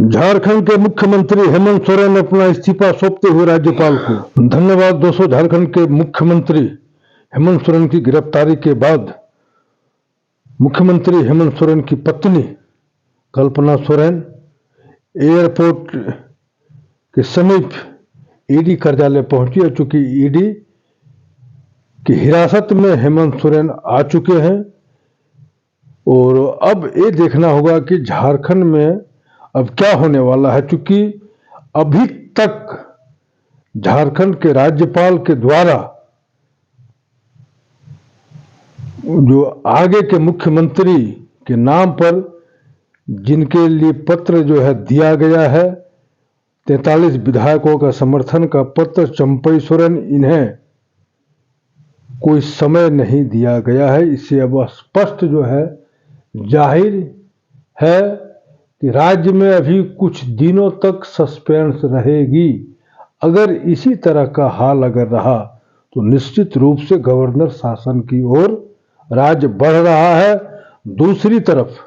झारखंड के मुख्यमंत्री हेमंत सोरेन ने अपना इस्तीफा सौंपते हुए राज्यपाल को। धन्यवाद दोस्तों। झारखंड के मुख्यमंत्री हेमंत सोरेन की गिरफ्तारी के बाद मुख्यमंत्री हेमंत सोरेन की पत्नी कल्पना सोरेन एयरपोर्ट के समीप ईडी कार्यालय पहुंची है। चूंकि ईडी की हिरासत में हेमंत सोरेन आ चुके हैं और अब ये देखना होगा कि झारखंड में अब क्या होने वाला है। चूंकि अभी तक झारखंड के राज्यपाल के द्वारा जो आगे के मुख्यमंत्री के नाम पर जिनके लिए पत्र जो है दिया गया है, 43 विधायकों का समर्थन का पत्र चंपई सोरेन, इन्हें कोई समय नहीं दिया गया है। इससे अब स्पष्ट जो है जाहिर है कि राज्य में अभी कुछ दिनों तक सस्पेंस रहेगी। अगर इसी तरह का हाल अगर रहा तो निश्चित रूप से गवर्नर शासन की ओर राज्य बढ़ रहा है। दूसरी तरफ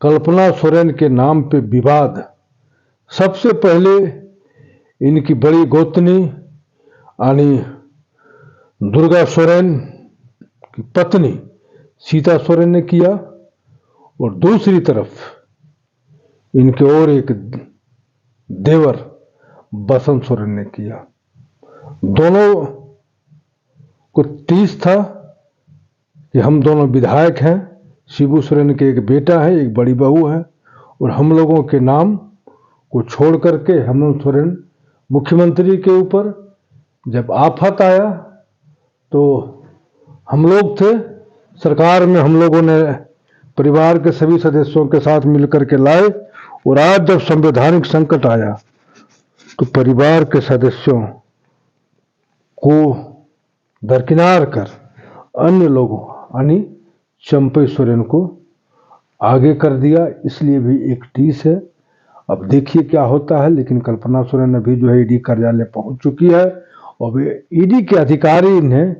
कल्पना सोरेन के नाम पे विवाद, सबसे पहले इनकी बड़ी गोतनी यानी दुर्गा सोरेन की पत्नी सीता सोरेन ने किया और दूसरी तरफ इनके और एक देवर बसंत सोरेन ने किया। दोनों को टीस था कि हम दोनों विधायक हैं, शिबू सोरेन के एक बेटा है, एक बड़ी बहू है, और हम लोगों के नाम को छोड़ करके हेमंत सोरेन मुख्यमंत्री के ऊपर जब आफत आया तो हम लोग थे सरकार में, हम लोगों ने परिवार के सभी सदस्यों के साथ मिलकर के लाए, और आज जब संवैधानिक संकट आया तो परिवार के सदस्यों को दरकिनार कर अन्य लोगों यानी चंपई सोरेन को आगे कर दिया। इसलिए भी एक टीस है। अब देखिए क्या होता है। लेकिन कल्पना सोरेन अभी जो है ईडी कार्यालय पहुंच चुकी है और ईडी के अधिकारी इन्हें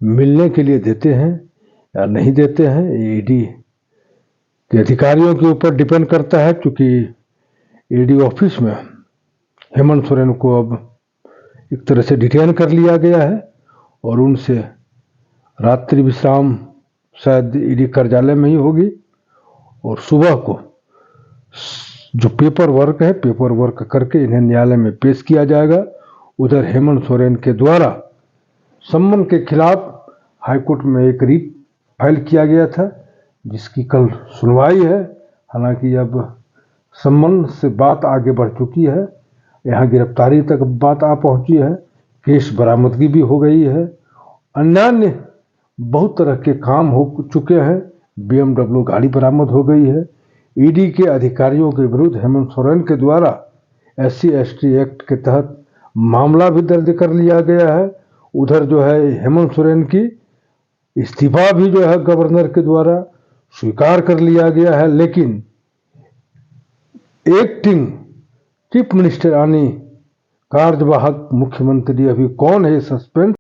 मिलने के लिए देते हैं या नहीं देते हैं, ये ईडी के अधिकारियों के ऊपर डिपेंड करता है। क्योंकि ईडी ऑफिस में हेमंत सोरेन को अब एक तरह से डिटेन कर लिया गया है और उनसे रात्रि विश्राम शायद ईडी कार्यालय में ही होगी, और सुबह को जो पेपर वर्क करके इन्हें न्यायालय में पेश किया जाएगा। उधर हेमंत सोरेन के द्वारा सम्मन के खिलाफ हाईकोर्ट में एक रिट फाइल किया गया था, जिसकी कल सुनवाई है। हालांकि अब सम्मन से बात आगे बढ़ चुकी है, यहाँ गिरफ्तारी तक बात आ पहुंची है, केस बरामदगी भी हो गई है, अन्य बहुत तरह के काम हो चुके हैं, BMW गाड़ी बरामद हो गई है। ईडी के अधिकारियों के विरुद्ध हेमंत सोरेन के द्वारा SC/ST एक्ट के तहत मामला भी दर्ज कर लिया गया है। उधर जो है हेमंत सोरेन की इस्तीफा भी जो है गवर्नर के द्वारा स्वीकार कर लिया गया है। लेकिन एक्टिंग चीफ मिनिस्टर यानी कार्यवाहक मुख्यमंत्री अभी कौन है, सस्पेंस